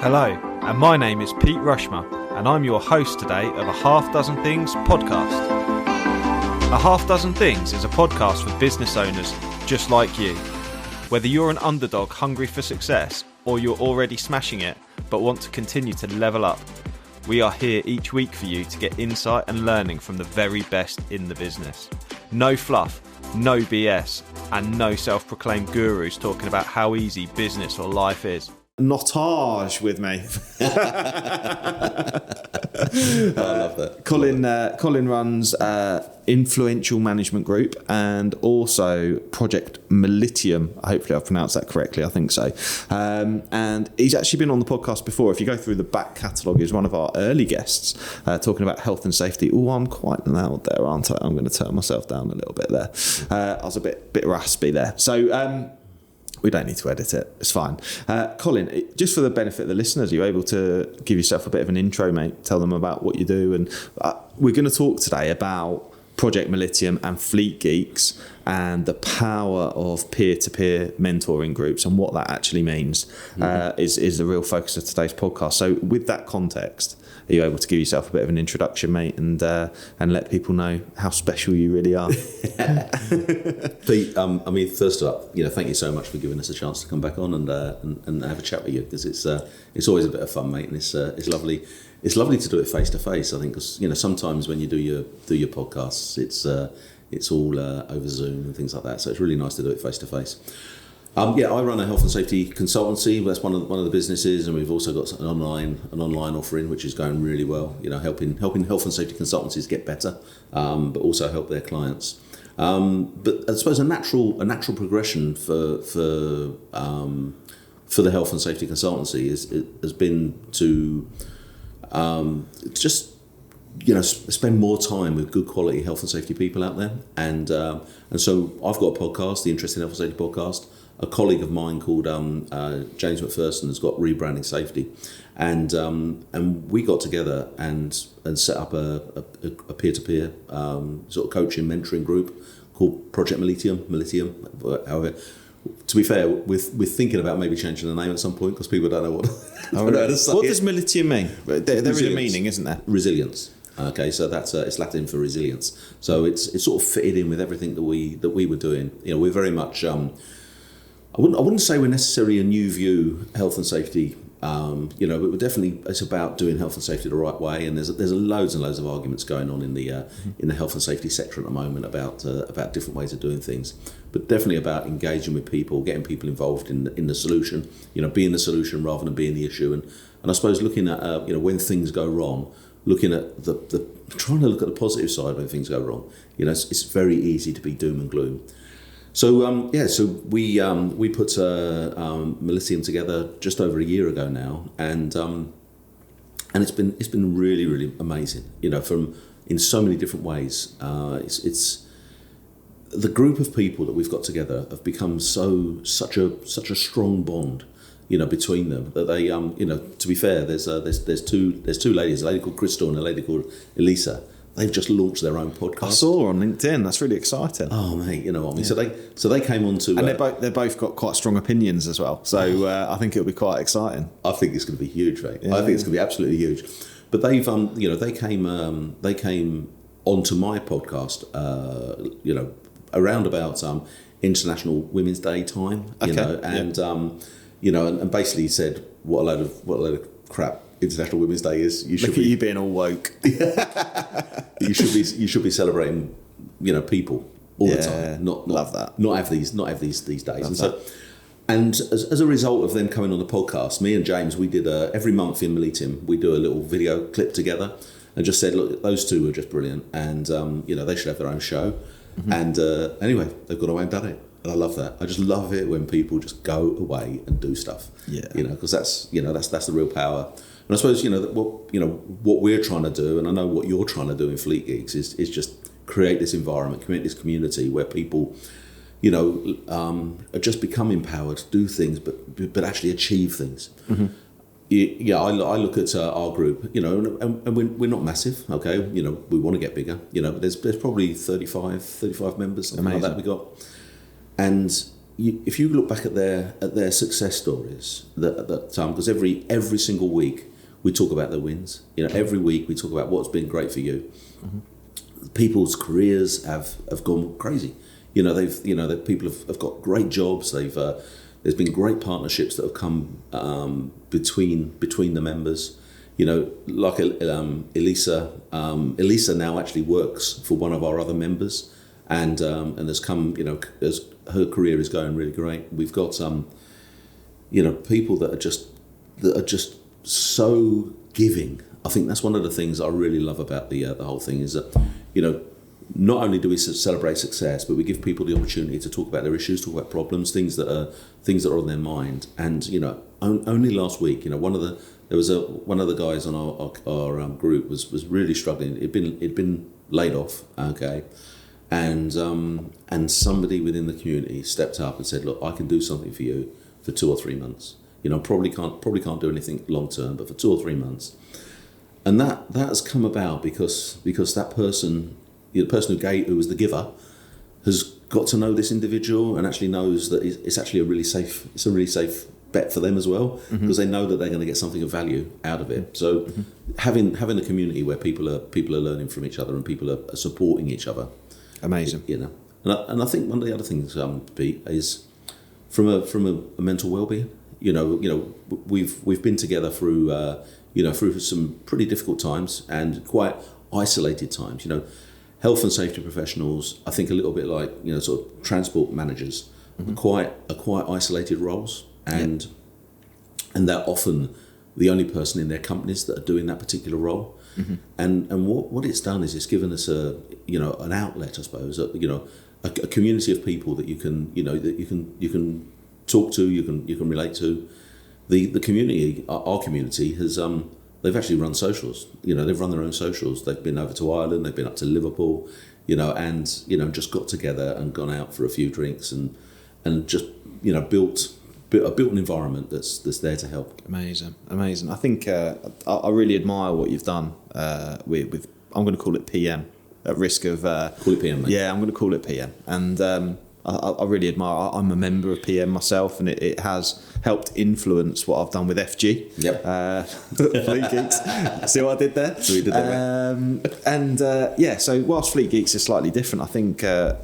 Hello, and my name is Pete Rushmer, and I'm your host today of A Half Dozen Things podcast. A Half Dozen Things is a podcast for business owners just like you. Whether you're an underdog hungry for success, or you're already smashing it but want to continue to level up, we are here each week for you to get insight and learning from the very best in the business. No fluff, no BS, and no self-proclaimed gurus talking about how easy business or life is. Nottage with me. I love that. Colin runs Influential Management Group and also Project Mollitiam. Hopefully I've pronounced that correctly. I think so. And he's actually been on the podcast before. If you go through the back catalogue, he's one of our early guests talking about health and safety. Oh, I'm quite loud there, aren't I? I'm going to turn myself down a little bit there. I was a bit raspy there. So we don't need to edit it. It's fine. Colin, just for the benefit of the listeners, are you able to give yourself a bit of an intro, mate? Tell them about what you do. And we're going to talk today about Project Mollitiam and Fleet Geeks and the power of peer-to-peer mentoring groups and what that actually means is the real focus of today's podcast. So with that context, are you able to give yourself a bit of an introduction, mate, and let people know how special you really are? Pete, first up, thank you so much for giving us a chance to come back on and have a chat with you, because it's always a bit of fun, mate, and it's lovely. It's lovely to do it face to face. I think, because sometimes when you do your podcasts, it's all over Zoom and things like that. So it's really nice to do it face to face. I run a health and safety consultancy. That's one of the businesses, and we've also got an online offering which is going really well. Helping health and safety consultancies get better, but also help their clients. But I suppose a natural progression for the health and safety consultancy has been to just spend more time with good quality health and safety people out there, and so I've got a podcast, the Interesting Health and Safety Podcast. A colleague of mine called James McPherson has got Rebranding Safety, and we got together and set up a peer-to-peer sort of coaching mentoring group called Project Mollitiam. However, to be fair, we're thinking about maybe changing the name at some point because people don't know what. What does Mollitiam mean? There is a meaning, isn't there? Resilience. Okay, so that's it's Latin for resilience. So it's sort of fitted in with everything that we were doing. We're very much. I wouldn't say we're necessarily a new view health and safety. But we're definitely, it's about doing health and safety the right way. And there's loads and loads of arguments going on in the health and safety sector at the moment about different ways of doing things. But definitely about engaging with people, getting people involved in the solution. Being the solution rather than being the issue. And I suppose looking at when things go wrong, looking at trying to look at the positive side when things go wrong. It's very easy to be doom and gloom. So so we put Mollitiam together just over a year ago now, and it's been really, really amazing. From in so many different ways. It's the group of people that we've got together have become such a strong bond, between them, that they to be fair, there's two ladies, a lady called Crystal and a lady called Elisa. They've just launched their own podcast. I saw on LinkedIn. That's really exciting. Oh, mate, you know what I mean. Yeah. So they came on to, and they're both got quite strong opinions as well. So I think it'll be quite exciting. I think it's going to be huge, mate. Yeah. I think it's going to be absolutely huge. But they've they came onto my podcast, around about International Women's Day time, and basically said what a load of crap International Women's Day is. Look at you being all woke. You should be celebrating, people all the time. Not love that. Not have these days. And as a result of them coming on the podcast, me and James, we did every month in Mollitiam, we do a little video clip together, and just said, look, those two were just brilliant, and they should have their own show. Mm-hmm. And anyway, they've gone away and done it. And I love that. I just love it when people just go away and do stuff. Yeah. Because that's the real power. And I suppose what we're trying to do, and I know what you're trying to do in Fleet Geeks is just create this environment, create this community where people, just become empowered to do things, but actually achieve things. Mm-hmm. I look at our group, and we're not massive, okay. We want to get bigger, but there's probably 35 members, something like that we got, and if you look back at their success stories, because every single week we talk about their wins. Every week we talk about what's been great for you. Mm-hmm. People's careers have gone crazy. People have got great jobs. There's been great partnerships that have come between the members. Like Elisa. Elisa now actually works for one of our other members, and has come. As her career is going really great. We've got people that are just so giving. I think that's one of the things I really love about the whole thing is that not only do we celebrate success, but we give people the opportunity to talk about their issues, talk about problems, things that are on their mind. And only last week, one of the guys on our group was really struggling. It'd been laid off, okay, and somebody within the community stepped up and said, "Look, I can do something for you for 2 or 3 months. Probably can't do anything long term, but for 2 or 3 months." And that has come about because that person. The person who was the giver has got to know this individual and actually knows that it's actually a really safe bet for them as well, because they know that they're going to get something of value out of it. So having a community where people are learning from each other and people are supporting each other, amazing. And I think one of the other things, Pete, is from a mental well-being. We've been together through some pretty difficult times and quite isolated times. Health and safety professionals, I think a little bit like sort of transport managers, are quite isolated roles, and they're often the only person in their companies that are doing that particular role. And what it's done is it's given us an outlet, I suppose, a community of people that you can talk to, you can relate to. The community, our community has. They've actually run socials. They've run their own socials. They've been over to Ireland. They've been up to Liverpool. And just got together and gone out for a few drinks and just built an environment that's there to help. Amazing. I think I really admire what you've done with I'm going to call it PM at risk of call it PM. Mate. Yeah, I'm going to call it PM, and I really admire. I'm a member of PM myself, and it has helped influence what I've done with FG. Yep. Fleet Geeks. See what I did there? We did that. So whilst Fleet Geeks is slightly different, I think I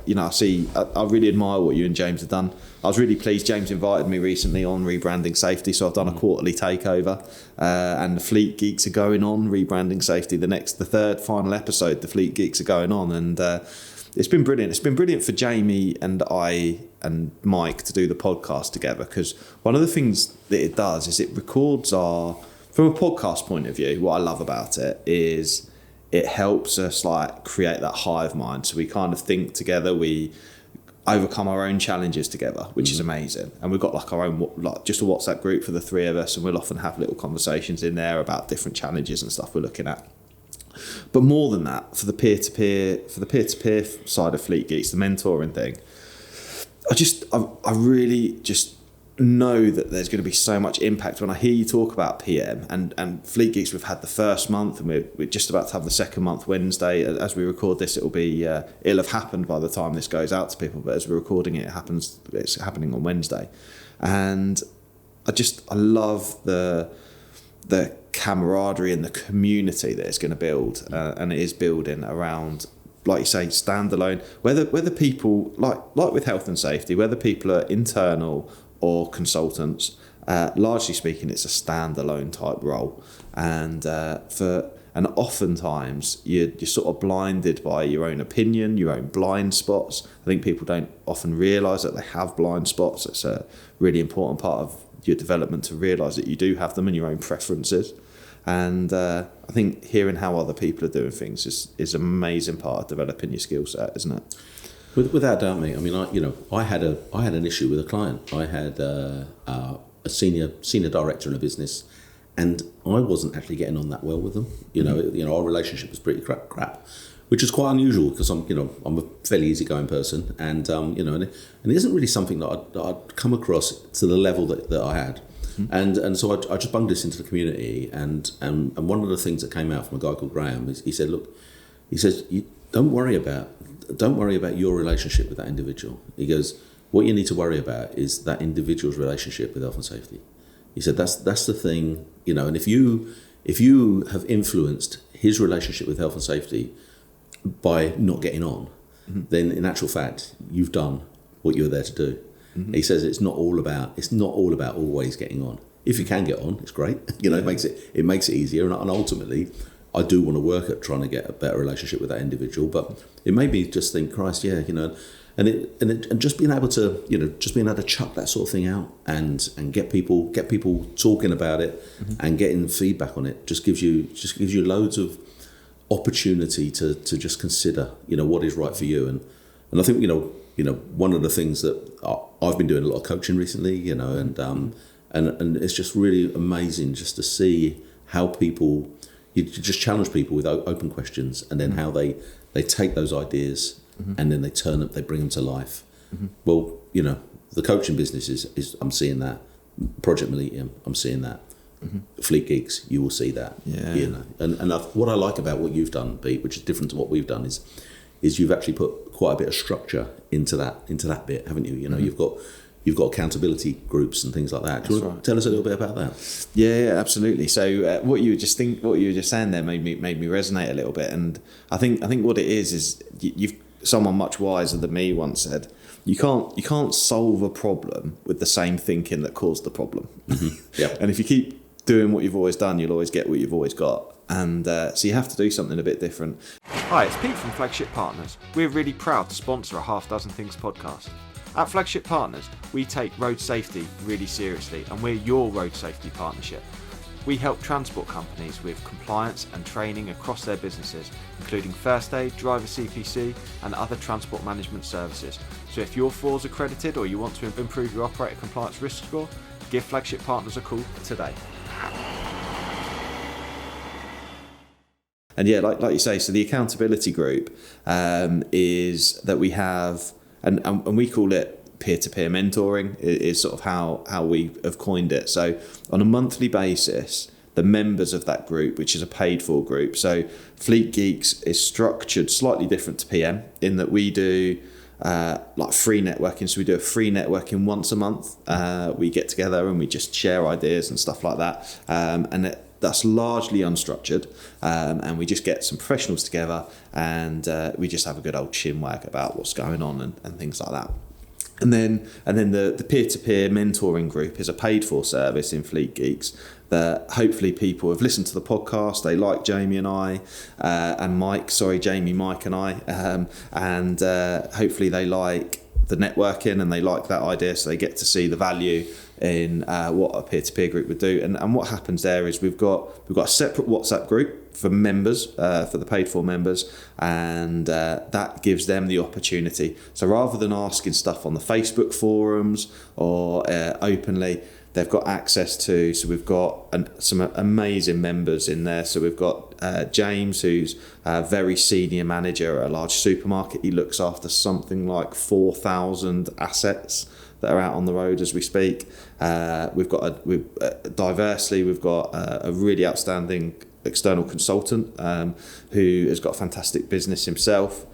really admire what you and James have done. I was really pleased. James invited me recently on rebranding safety, so I've done a quarterly takeover, and the Fleet Geeks are going on rebranding safety. The third final episode, the Fleet Geeks are going on, and it's been brilliant. It's been brilliant for Jamie and I and Mike to do the podcast together, because one of the things that it does is it records from a podcast point of view, what I love about it is it helps us create that hive mind. So we kind of think together, we overcome our own challenges together, which is amazing. And we've got our own just a WhatsApp group for the three of us, and we'll often have little conversations in there about different challenges and stuff we're looking at. But more than that, for the peer-to-peer side of Fleet Geeks, the mentoring thing, I really just know that there's going to be so much impact when I hear you talk about PM and Fleet Geeks. We've had the first month, and we're just about to have the second month Wednesday. As we record this, it'll have happened by the time this goes out to people. But as we're recording it, it's happening on Wednesday, and I love the camaraderie and the community that it's going to build, and it is building around, like you say, standalone. Whether people like with health and safety, whether people are internal or consultants, largely speaking, it's a standalone type role, and oftentimes you're sort of blinded by your own opinion, your own blind spots. I think people don't often realise that they have blind spots. It's a really important part of your development to realise that you do have them and your own preferences. And I think hearing how other people are doing things is an amazing part of developing your skill set, isn't it? Without doubt, mate. I mean, I had an issue with a client. I had a senior director in a business, and I wasn't actually getting on that well with them. Our relationship was pretty crap, which is quite unusual because I'm a fairly easygoing person, and and it isn't really something that I'd come across to the level that I had. And so I just bunged this into the community, and one of the things that came out from a guy called Graham is he said, look, don't worry about your relationship with that individual. He goes, what you need to worry about is that individual's relationship with health and safety. He said that's the thing, and if you have influenced his relationship with health and safety by not getting on, then in actual fact you've done what you were there to do. He says it's not all about always getting on. If you can get on, it's great. It makes it easier, and ultimately I do want to work at trying to get a better relationship with that individual. But it made me just think, Christ, and just being able to chuck that sort of thing out and get people talking about it and getting feedback on it just gives you loads of opportunity to just consider what is right for you. And I think one of the things that I've been doing a lot of coaching recently, and it's just really amazing just to see how you just challenge people with open questions, and then how they take those ideas and then they bring them to life. Well, the coaching business is I'm seeing that. Project Mollitiam, I'm seeing that. Fleet Geeks, you will see that. And what I like about what you've done, Pete, which is different to what we've done, is you've actually put quite a bit of structure into that bit, haven't you? You've got accountability groups and things like that. Do you want to tell us a little bit about that? Yeah, absolutely. So what you were just saying there made me resonate a little bit, and I think what it is you've someone much wiser than me once said, you can't solve a problem with the same thinking that caused the problem. Yeah. And if you keep doing what you've always done, you'll always get what you've always got. And so you have to do something a bit different. Hi, it's Pete from Flagship Partners. We're really proud to sponsor a Half Dozen Things podcast. At Flagship Partners, we take road safety really seriously, and we're your road safety partnership. We help transport companies with compliance and training across their businesses, including first aid, driver CPC, and other transport management services. So if you're FORS accredited or you want to improve your operator compliance risk score, give Flagship Partners a call today. And yeah, like you say, so the accountability group is that we have, and we call it peer-to-peer mentoring, is sort of how we have coined it. So on a monthly basis, the members of that group, which is a paid-for group, so Fleet Geeks is structured slightly different to PM in that we do like free networking. So we do a free networking once a month. We get together and we just share ideas and stuff like that. That's largely unstructured, and we just get some professionals together and we just have a good old chinwag about what's going on and things like that. And then the peer-to-peer mentoring group is a paid-for service in Fleet Geeks that hopefully people have listened to the podcast. They like Jamie and I, Jamie, Mike and I, and hopefully they like the networking and they like that idea, so they get to see the value in what a peer-to-peer group would do. And what happens there is we've got a separate WhatsApp group for members, for the paid-for members, and that gives them the opportunity. So rather than asking stuff on the Facebook forums or openly, they've got access to, so we've got some amazing members in there. So we've got James, who's a very senior manager at a large supermarket. He looks after something like 4,000 assets that are out on the road as we speak. We've got a really outstanding external consultant who has got a fantastic business himself.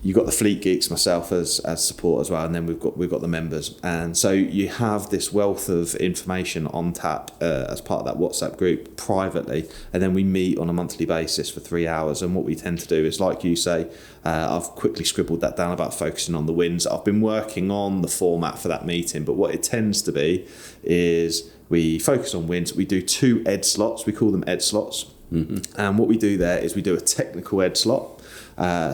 You've got the Fleet Geeks, myself as support as well, and then we've got the members. And so you have this wealth of information on tap as part of that WhatsApp group privately, and then we meet on a monthly basis for 3 hours. And what we tend to do is, like you say, I've quickly scribbled that down about focusing on the wins. I've been working on the format for that meeting, but what it tends to be is we focus on wins. We do 2 ed slots. We call them ed slots. And what we do there is we do a technical ed slot.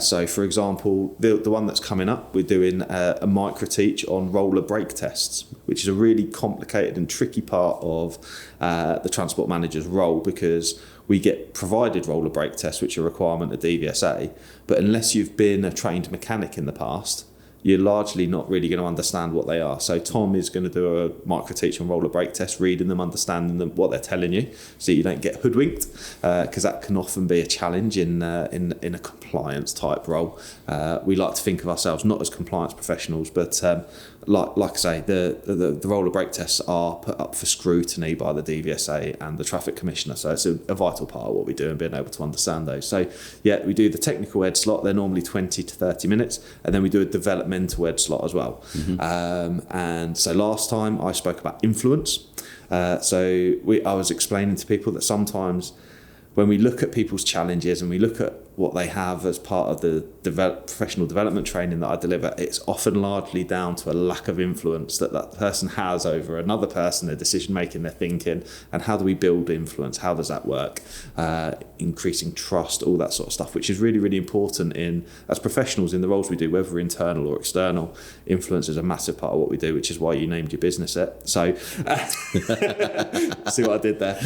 So, for example, the one that's coming up, we're doing a micro teach on roller brake tests, which is a really complicated and tricky part of the transport manager's role, because we get provided roller brake tests, which are a requirement of DVSA, but unless you've been a trained mechanic in the past, you're largely not really going to understand what they are. So Tom is going to do a micro teach on roller brake tests, reading them, understanding them, what they're telling you, so you don't get hoodwinked, because that can often be a challenge in a compliance type role. We like to think of ourselves not as compliance professionals, but like I say, the roller brake tests are put up for scrutiny by the DVSA and the Traffic Commissioner, so it's a vital part of what we do and being able to understand those. So yeah, we do the technical ed slot, they're normally 20 to 30 minutes, and then we do a developmental ed slot as well. And so last time I spoke about influence. I was explaining to people that sometimes when we look at people's challenges and we look at what they have as part of the professional development training that I deliver, it's often largely down to a lack of influence that person has over another person, their decision making, their thinking, and how do we build influence? How does that work? Increasing trust, all that sort of stuff, which is really, really important as professionals in the roles we do, whether we're internal or external. Influence is a massive part of what we do, which is why you named your business it. So see what I did there.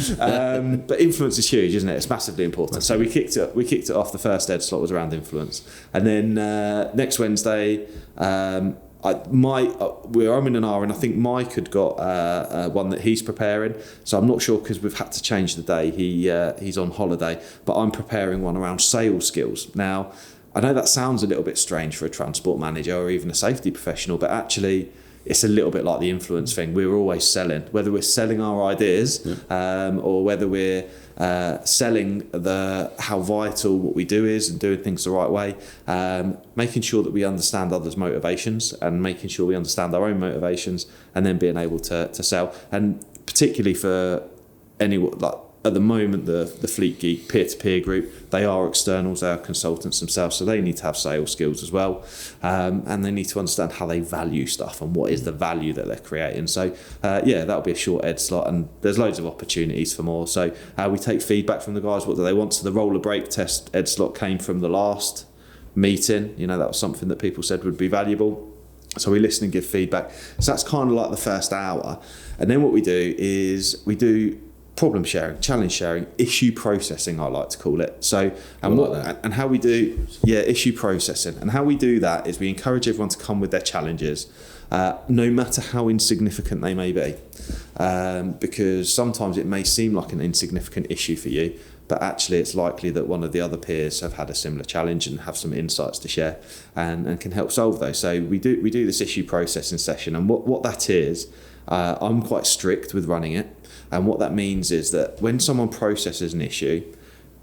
But influence is huge, isn't it? It's massively important. So we kicked it off. The first ed slot was around influence, and then next Wednesday I'm in an hour, and I think Mike had got one that he's preparing, so I'm not sure because we've had to change the day. He's on holiday, but I'm preparing one around sales skills. Now I know that sounds a little bit strange for a transport manager or even a safety professional, but actually it's a little bit like the influence thing. We're always selling, whether we're selling our ideas or whether we're selling how vital what we do is and doing things the right way, making sure that we understand others' motivations and making sure we understand our own motivations, and then being able to sell. And particularly for anyone, like at the moment, the Fleet Geek peer-to-peer group, they are externals, they are consultants themselves, so they need to have sales skills as well, and they need to understand how they value stuff and what is the value that they're creating. So that'll be a short ed slot, and there's loads of opportunities for more. So we take feedback from the guys, what do they want? So the roller brake test ed slot came from the last meeting, that was something that people said would be valuable. So we listen and give feedback. So that's kind of like the first hour. And then what we do is we do problem sharing, challenge sharing, issue processing, I like to call it. So, and how we do, issue processing. And how we do that is we encourage everyone to come with their challenges, no matter how insignificant they may be. Because sometimes it may seem like an insignificant issue for you, but actually it's likely that one of the other peers have had a similar challenge and have some insights to share and can help solve those. So we do this issue processing session, and what that is, I'm quite strict with running it. And what that means is that when someone processes an issue,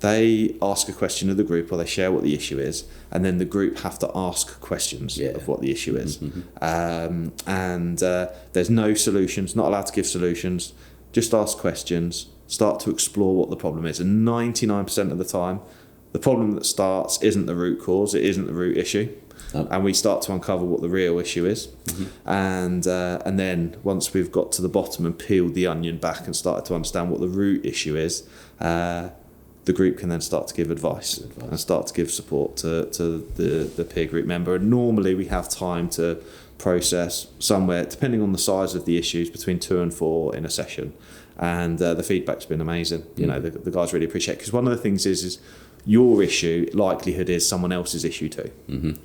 they ask a question of the group, or they share what the issue is, and then the group have to ask questions of what the issue is. And there's no solutions, not allowed to give solutions, just ask questions, start to explore what the problem is. And 99% of the time, the problem that starts isn't the root cause, it isn't the root issue. And we start to uncover what the real issue is. And then once we've got to the bottom and peeled the onion back and started to understand what the root issue is, the group can then start to give advice and start to give support to the peer group member. And normally we have time to process somewhere, depending on the size of the issues, between 2 and 4 in a session. And the feedback's been amazing. The guys really appreciate it, because one of the things is your issue, likelihood is someone else's issue too.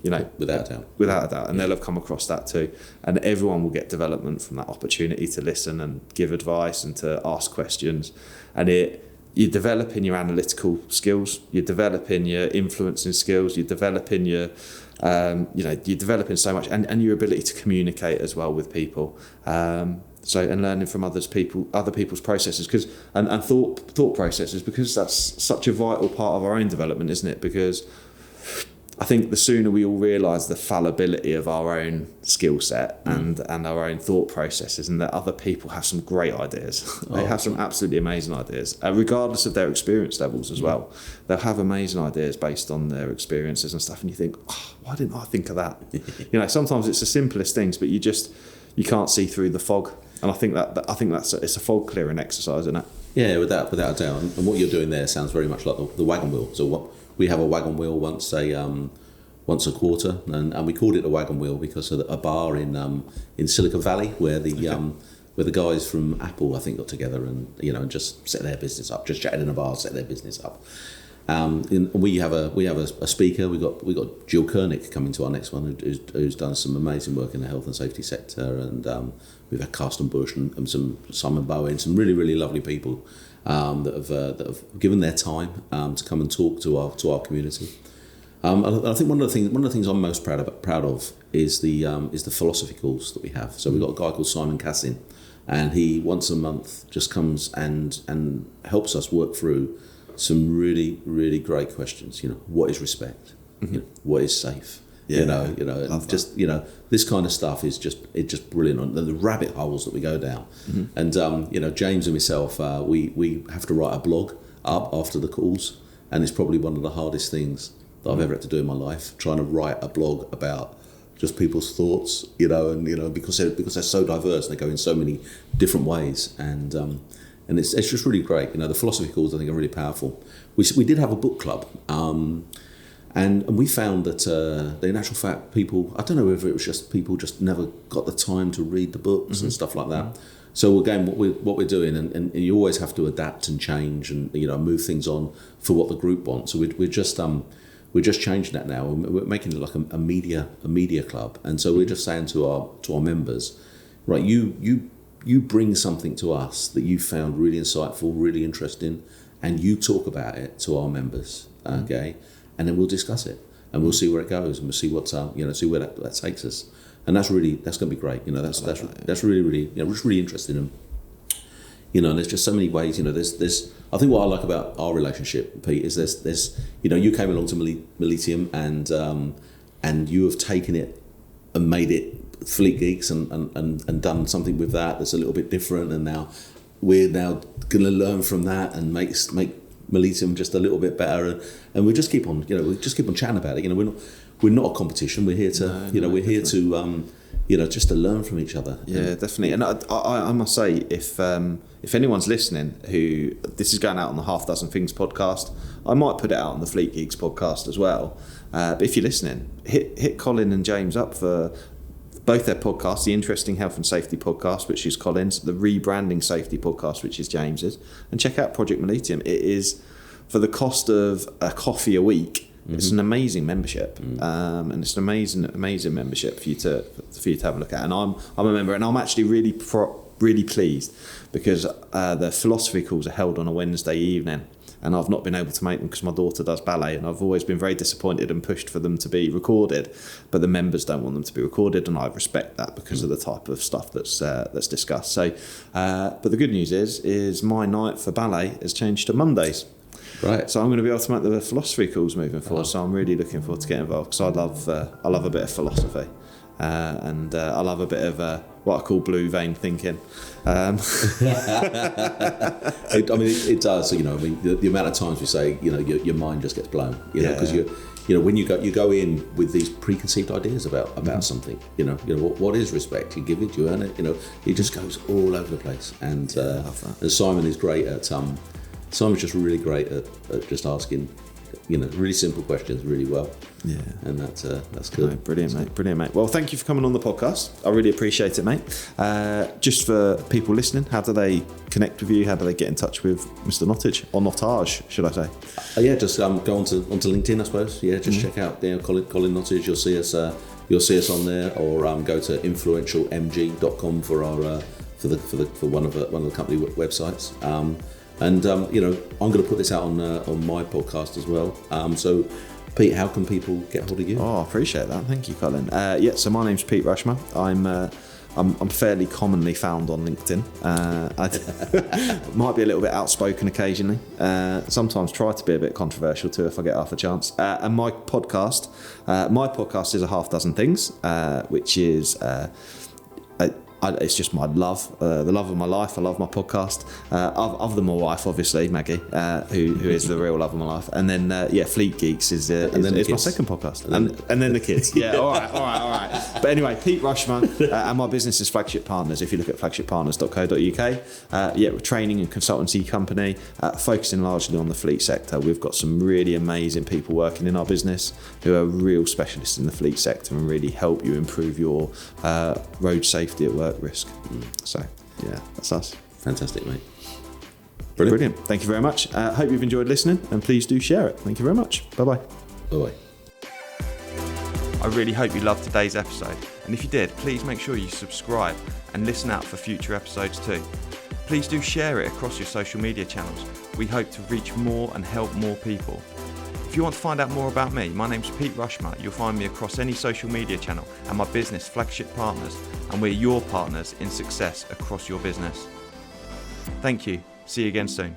Without a doubt. And they'll have come across that too. And everyone will get development from that opportunity to listen and give advice and to ask questions. And you're developing your analytical skills, you're developing your influencing skills, you're developing your you're developing so much, and your ability to communicate as well with people. And learning from other people's processes, and thought processes, because that's such a vital part of our own development, isn't it? Because I think the sooner we all realise the fallibility of our own skill set and our own thought processes, and that other people have some great ideas. They have some absolutely amazing ideas, regardless of their experience levels as well. They'll have amazing ideas based on their experiences and stuff, and you think, why didn't I think of that? Sometimes it's the simplest things, but you can't see through the fog. And I think it's a fog clearing exercise, isn't it? Yeah, without a doubt. And what you're doing there sounds very much like the wagon wheel. So we have a wagon wheel once a quarter, and we called it a wagon wheel because of a bar in Silicon Valley where the guys from Apple, I think, got together and just set their business up, just chatted in a bar, set their business up. We have a speaker. We got Jill Koenig coming to our next one, who's done some amazing work in the health and safety sector, and we've had Carsten Bush and some Simon Bowen, some really, really lovely people that have given their time to come and talk to our community. I think one of the things I'm most proud of is the philosophy calls that we have. So we've got a guy called Simon Cassin, and he once a month just comes and helps us work through some really, really great questions. What is respect? What is safe? Yeah, And just this kind of stuff is just brilliant. And the rabbit holes that we go down, and James and myself, we have to write a blog up after the calls, and it's probably one of the hardest things that I've ever had to do in my life, trying to write a blog about just people's thoughts, because they're so diverse, and they go in so many different ways, and it's just really great. The philosophy calls I think are really powerful. We did have a book club. And we found that, in actual fact, people, I don't know whether it was just people just never got the time to read the books and stuff like that. So again, what we're doing, and you always have to adapt and change and move things on for what the group wants. So we're just changing that now. We're making it like a media club. And so we're just saying to our members, right, you bring something to us that you found really insightful, really interesting, and you talk about it to our members, okay? And then we'll discuss it, and we'll see where it goes, and we'll see what's see where that takes us, and that's going to be great. That's really it's really interesting, and and there's just so many ways. There's I think what I like about our relationship, Pete, is there's you came along to Mollitiam, and you have taken it and made it Fleet Geeks, and done something with that that's a little bit different, and now we're going to learn from that and make Mollitiam just a little bit better, and we just keep on chatting about it. We're not a competition. We're here to we're here to just to learn from each other. Yeah, definitely. And I must say, if anyone's listening who this is going out on the Half Dozen Things podcast, I might put it out on the Fleet Geeks podcast as well. But if you're listening, hit Colin and James up for both their podcasts, the Interesting Health and Safety podcast, which is Colin's, the Rebranding Safety podcast, which is James's, and check out Project Mollitiam. It is, for the cost of a coffee a week, it's an amazing membership, and it's an amazing membership for you to have a look at. And I'm a member, and I'm actually really pleased because the philosophy calls are held on a Wednesday evening. And I've not been able to make them because my daughter does ballet, and I've always been very disappointed and pushed for them to be recorded, but the members don't want them to be recorded, and I respect that because of the type of stuff that's discussed. So, but the good news is my night for ballet has changed to Mondays. Right. So I'm going to be able to make the philosophy calls moving forward. So I'm really looking forward to getting involved because I love a bit of philosophy. And I love a bit of what I call blue vein thinking. It does. The amount of times we say, your mind just gets blown. Because when you go in with these preconceived ideas about something. What is respect? You give it, you earn it. It just goes all over the place. And Simon is great at. Simon's just really great at just asking. Really simple questions really well. Yeah. And that's good. No, brilliant, mate. Well, thank you for coming on the podcast. I really appreciate it, mate. Just for people listening, how do they connect with you? How do they get in touch with Mr. Nottage, or Nottage, should I say? Just go onto LinkedIn, I suppose. Yeah, just check out Colin Nottage. You'll see us on there, or go to influentialmg.com for our for one of the company websites. And I'm going to put this out on my podcast as well. So, Pete, how can people get hold of you? Oh, I appreciate that. Thank you, Colin. So my name's Pete Rushmer. I'm fairly commonly found on LinkedIn. I might be a little bit outspoken occasionally. Sometimes try to be a bit controversial too if I get half a chance. And my podcast is a Half Dozen Things, which is. It's just my love, the love of my life. I love my podcast. Other than my wife, obviously, Maggie, who is the real love of my life. And then, Fleet Geeks is my second podcast. And then the kids. Yeah, all right. But anyway, Pete Rushmer, and my business is Flagship Partners. If you look at flagshippartners.co.uk, we're a training and consultancy company focusing largely on the fleet sector. We've got some really amazing people working in our business who are real specialists in the fleet sector and really help you improve your road safety at work risk. So that's us. Fantastic, mate. Brilliant. Thank you very much. Hope you've enjoyed listening, and please do share it. Thank you very much. Bye-bye. Bye-bye. I really hope you loved today's episode, and if you did, please make sure you subscribe and listen out for future episodes too. Please do share it across your social media channels. We hope to reach more and help more people. If If you want to find out more about me, my name's Pete Rushmer. You'll find me across any social media channel and my business, Flagship Partners, and we're your partners in success across your business. Thank you. See you again soon.